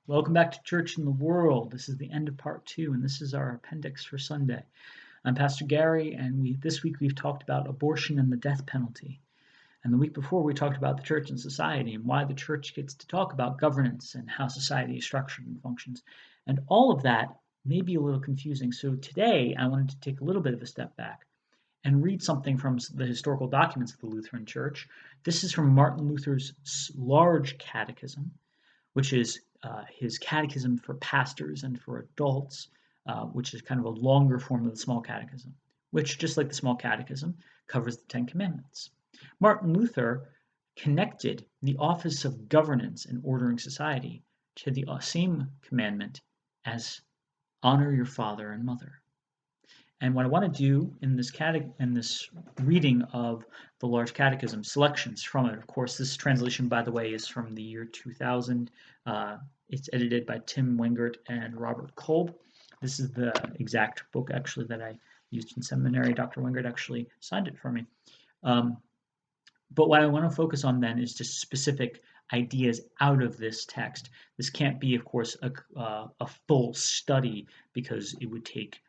Welcome back to Church in the World. This is the end of part 2, and this is our appendix for Sunday. I'm Pastor Gary, and this week we've talked about abortion and the death penalty. And the week before we talked about the church and society and why the church gets to talk about governance and how society is structured and functions. And all of that may be a little confusing. So today I wanted to take a little bit of a step back and read something from the historical documents of the Lutheran Church. This is from Martin Luther's large catechism, which is his catechism for pastors and for adults, which is kind of a longer form of the small catechism, which, just like the small catechism, covers the Ten Commandments. Martin Luther connected the office of governance and ordering society to the same commandment as honor your father and mother. And what I want to do in this reading of the Large Catechism, selections from it. Of course, this translation, by the way, is from the year 2000. It's edited by Tim Wengert and Robert Kolb. This is the exact book, actually, that I used in seminary. Dr. Wengert actually signed it for me. But what I want to focus on then is just specific ideas out of this text. This can't be, of course, a full study because it would take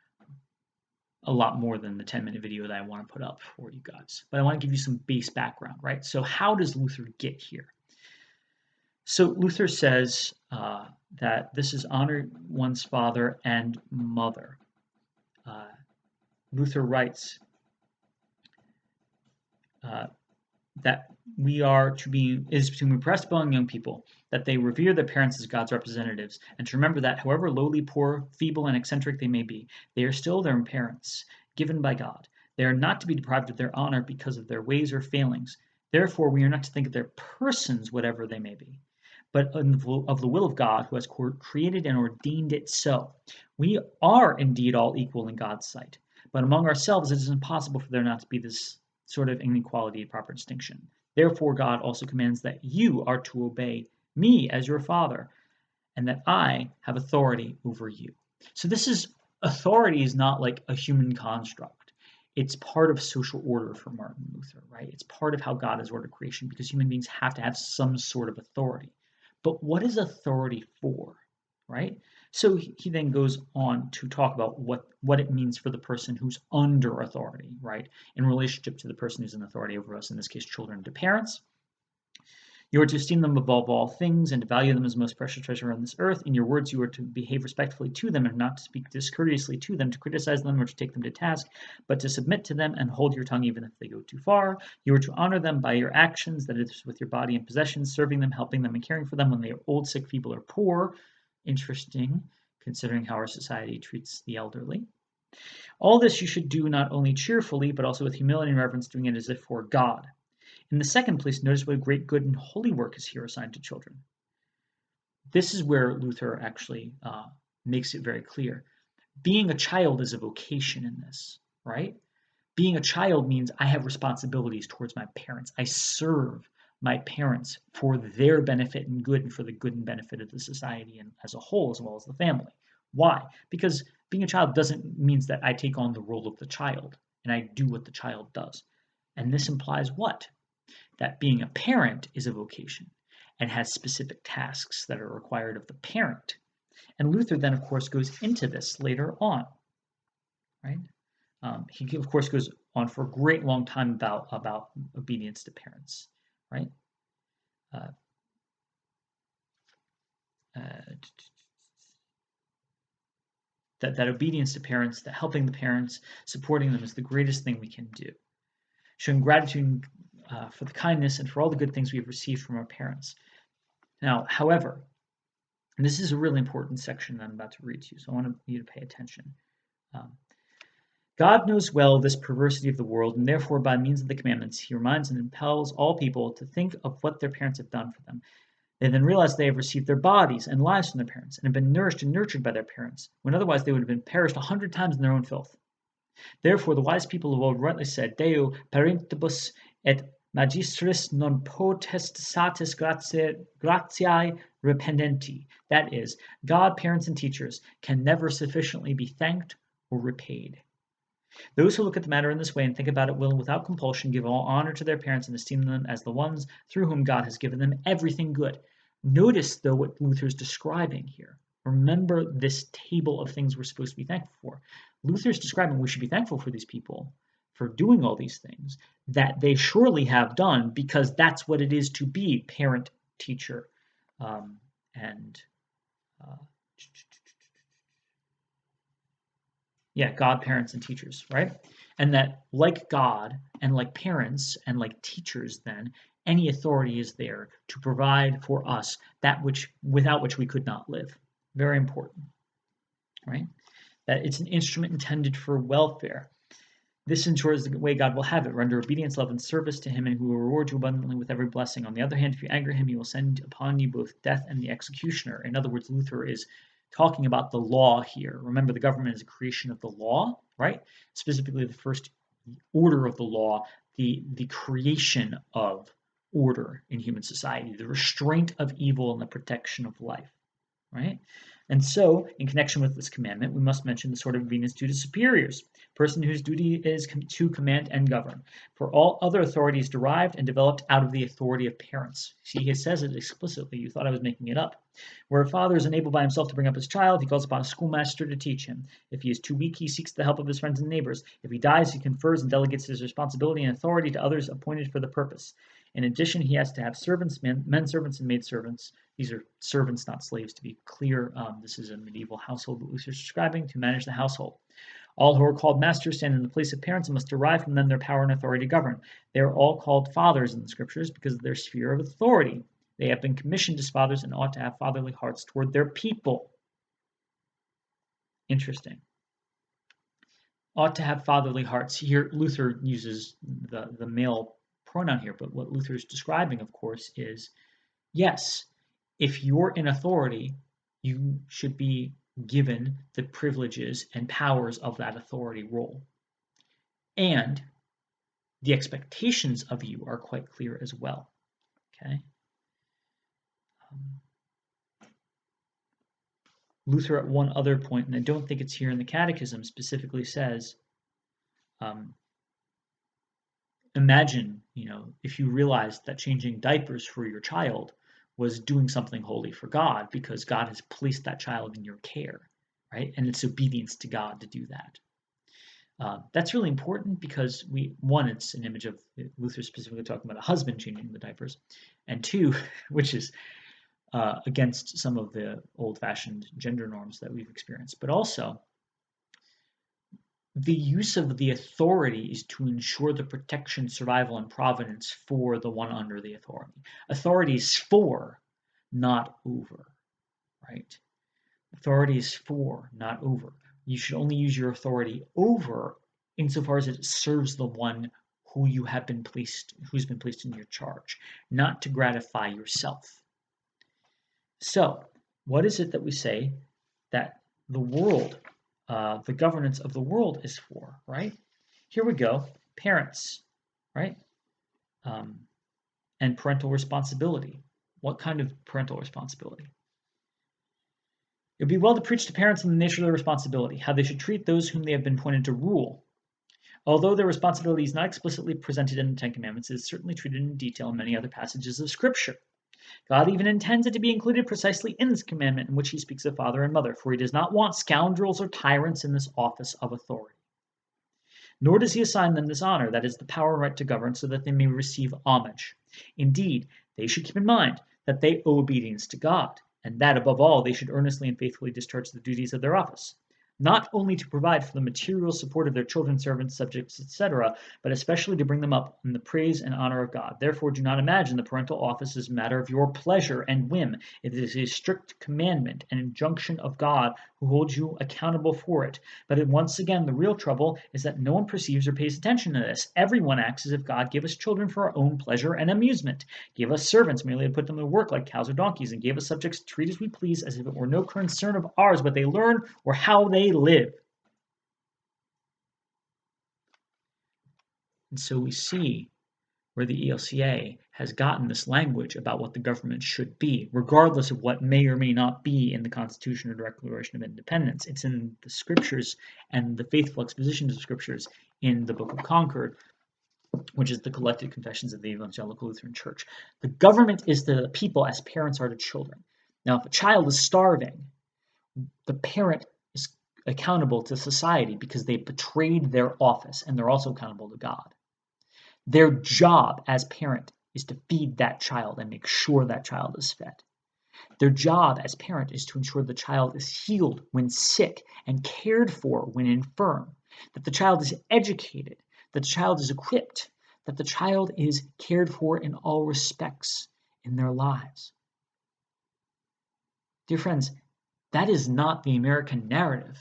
a lot more than the 10-minute video that I want to put up for you guys. But I want to give you some base background, right? So how does Luther get here? So Luther says that this is honor one's father and mother. Luther writes that we are to be impressed upon young people that they revere their parents as God's representatives, and to remember that however lowly, poor, feeble, and eccentric they may be, they are still their parents, given by God. They are not to be deprived of their honor because of their ways or failings. Therefore, we are not to think of their persons, whatever they may be, but of the will of God, who has created and ordained it so. We are indeed all equal in God's sight, but among ourselves it is impossible for there not to be this sort of inequality and proper distinction. Therefore, God also commands that you are to obey me as your father, and that I have authority over you. So authority is not like a human construct. It's part of social order for Martin Luther, right? It's part of how God has ordered creation because human beings have to have some sort of authority. But what is authority for, right? So he then goes on to talk about what it means for the person who's under authority, right, in relationship to the person who's in authority over us, in this case, children to parents. You are to esteem them above all things and to value them as the most precious treasure on this earth. In your words, you are to behave respectfully to them and not to speak discourteously to them, to criticize them or to take them to task, but to submit to them and hold your tongue even if they go too far. You are to honor them by your actions, that is, with your body and possessions, serving them, helping them, and caring for them when they are old, sick, feeble, or poor. Interesting, considering how our society treats the elderly. All this you should do not only cheerfully, but also with humility and reverence, doing it as if for God. In the second place, notice what great good and holy work is here assigned to children. This is where Luther actually makes it very clear. Being a child is a vocation in this, right? Being a child means I have responsibilities towards my parents. I serve my parents for their benefit and good and for the good and benefit of the society and as a whole, as well as the family. Why? Because being a child means that I take on the role of the child and I do what the child does. And this implies what? That being a parent is a vocation and has specific tasks that are required of the parent. And Luther then, of course, goes into this later on, right? He, of course, goes on for a great long time about obedience to parents, right? That obedience to parents, that helping the parents, supporting them is the greatest thing we can do. Showing gratitude for the kindness and for all the good things we have received from our parents. Now, however, and this is a really important section that I'm about to read to you, so I want you to pay attention. God knows well this perversity of the world, and therefore, by means of the commandments, he reminds and impels all people to think of what their parents have done for them. They then realize they have received their bodies and lives from their parents, and have been nourished and nurtured by their parents, when otherwise they would have been perished 100 times in their own filth. Therefore, the wise people of old rightly said, Deo parentibus et magistris non potest satis gratiae rependenti. That is, God, parents, and teachers can never sufficiently be thanked or repaid. Those who look at the matter in this way and think about it will, without compulsion, give all honor to their parents and esteem them as the ones through whom God has given them everything good. Notice, though, what Luther's describing here. Remember this table of things we're supposed to be thankful for. Luther's describing we should be thankful for these people for doing all these things that they surely have done, because that's what it is to be parent, teacher, and uh, godparents and teachers, right? And that like God and like parents and like teachers, then any authority is there to provide for us that which without which we could not live. Very important, right? That it's an instrument intended for welfare. This ensures the way God will have it. Render obedience, love, and service to him, and he will reward you abundantly with every blessing. On the other hand, if you anger him, he will send upon you both death and the executioner. In other words, Luther is talking about the law here. Remember, the government is a creation of the law, right? Specifically, the first order of the law, the creation of order in human society, the restraint of evil and the protection of life, right? And so, in connection with this commandment, we must mention the sort of obedience due to superiors, person whose duty is to command and govern. For all other authority is derived and developed out of the authority of parents. See, he says it explicitly. You thought I was making it up. Where a father is unable by himself to bring up his child, he calls upon a schoolmaster to teach him. If he is too weak, he seeks the help of his friends and neighbors. If he dies, he confers and delegates his responsibility and authority to others appointed for the purpose. In addition, he has to have servants, men servants, and maid servants. These are servants, not slaves, to be clear. This is a medieval household that Luther is describing to manage the household. All who are called masters stand in the place of parents and must derive from them their power and authority to govern. They are all called fathers in the scriptures because of their sphere of authority. They have been commissioned as fathers and ought to have fatherly hearts toward their people. Interesting. Ought to have fatherly hearts. Here, Luther uses the male pronoun here, but what Luther is describing, of course, is yes, if you're in authority, you should be given the privileges and powers of that authority role. And the expectations of you are quite clear as well. Okay. Luther, at one other point, and I don't think it's here in the Catechism, specifically says, imagine, if you realized that changing diapers for your child was doing something holy for God because God has placed that child in your care, right? And it's obedience to God to do that. That's really important because it's an image of Luther specifically talking about a husband changing the diapers, and two, which is against some of the old-fashioned gender norms that we've experienced, but also the use of the authority is to ensure the protection, survival, and providence for the one under the authority. Authority is for, not over, right? Authority is for, not over. You should only use your authority over insofar as it serves the one who's been placed in your charge, not to gratify yourself. So, what is it that we say that the world, the governance of the world is for, right? Here we go, parents, right? And parental responsibility. What kind of parental responsibility? It would be well to preach to parents on the nature of their responsibility, how they should treat those whom they have been appointed to rule. Although their responsibility is not explicitly presented in the Ten Commandments, it is certainly treated in detail in many other passages of Scripture. God even intends it to be included precisely in this commandment in which he speaks of father and mother, for he does not want scoundrels or tyrants in this office of authority. Nor does he assign them this honor, that is, the power and right to govern, so that they may receive homage. Indeed, they should keep in mind that they owe obedience to God, and that, above all, they should earnestly and faithfully discharge the duties of their office, not only to provide for the material support of their children, servants, subjects, etc., but especially to bring them up in the praise and honor of God. Therefore, do not imagine the parental office is a matter of your pleasure and whim. It is a strict commandment and injunction of God, who holds you accountable for it. But once again, the real trouble is that no one perceives or pays attention to this. Everyone acts as if God gave us children for our own pleasure and amusement, gave us servants merely to put them to work like cows or donkeys, and gave us subjects to treat as we please, as if it were no concern of ours what they learn or how they live. And so we see where the ELCA has gotten this language about what the government should be, regardless of what may or may not be in the Constitution or Declaration of Independence. It's in the scriptures and the faithful expositions of scriptures in the Book of Concord which is the collected confessions of the Evangelical Lutheran Church. The government is to the people as parents are to children. Now, if a child is starving, the parent is accountable to society because they betrayed their office, and they're also accountable to God. Their job as parent is to feed that child and make sure that child is fed. Their job as parent is to ensure the child is healed when sick and cared for when infirm, that the child is educated, that the child is equipped, that the child is cared for in all respects in their lives. Dear friends, that is not the American narrative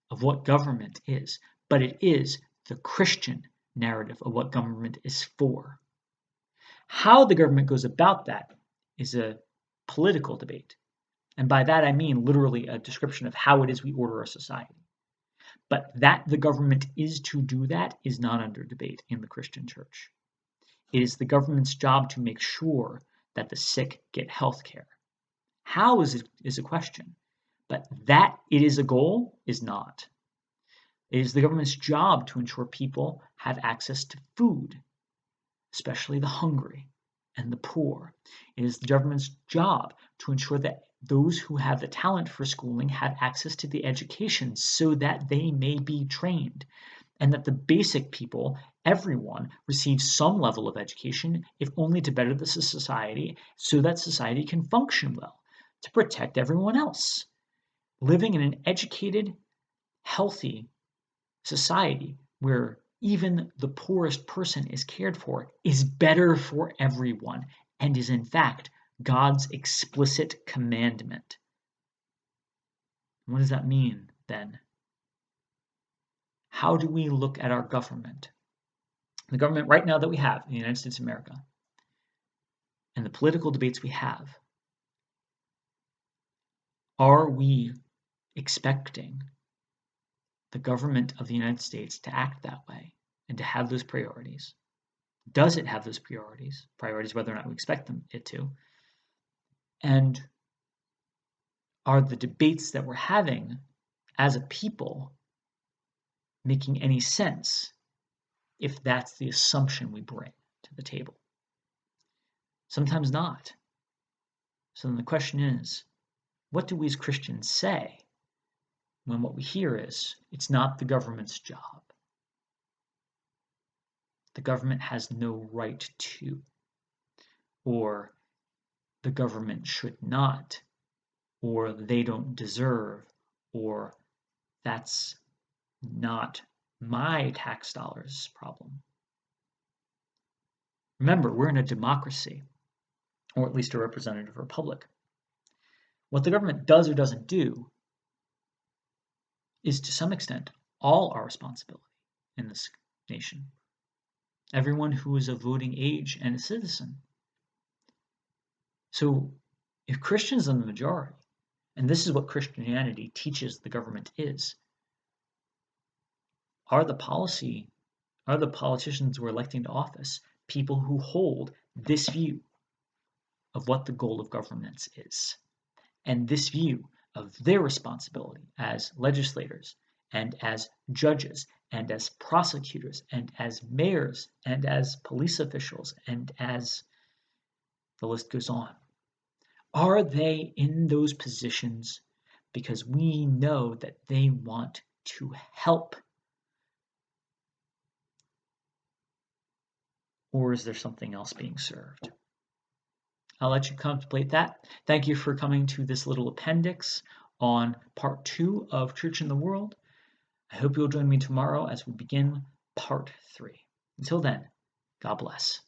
of what government is, but it is the Christian narrative of what government is for. How the government goes about that is a political debate. And by that I mean literally a description of how it is we order our society. But that the government is to do that is not under debate in the Christian church. It is the government's job to make sure that the sick get health care. How is a question, but that it is a goal is not. It is the government's job to ensure people have access to food, especially the hungry and the poor. It is the government's job to ensure that those who have the talent for schooling have access to the education so that they may be trained, and that the basic people, everyone, receives some level of education, if only to better the society, so that society can function well, to protect everyone else. Living in an educated, healthy society where even the poorest person is cared for is better for everyone and is in fact God's explicit commandment. What does that mean then? How do we look at our government? The government right now that we have in the United States of America and the political debates we have, are we expecting the government of the United States to act that way and to have those priorities? Does it have those priorities? Priorities whether or not we expect it to. And are the debates that we're having as a people making any sense if that's the assumption we bring to the table? Sometimes not. So then the question is, what do we as Christians say when what we hear is, it's not the government's job? The government has no right to, or the government should not, or they don't deserve, or that's not my tax dollars problem. Remember, we're in a democracy, or at least a representative republic. What the government does or doesn't do is to some extent all our responsibility in this nation. Everyone who is of voting age and a citizen. So if Christians are the majority, and this is what Christianity teaches the government is, are the politicians we're electing to office people who hold this view of what the goal of governance is, and this view of their responsibility as legislators and as judges and as prosecutors and as mayors and as police officials and as the list goes on? Are they in those positions because we know that they want to help? Or is there something else being served? I'll let you contemplate that. Thank you for coming to this little appendix on part 2 of Church in the World. I hope you'll join me tomorrow as we begin part 3. Until then, God bless.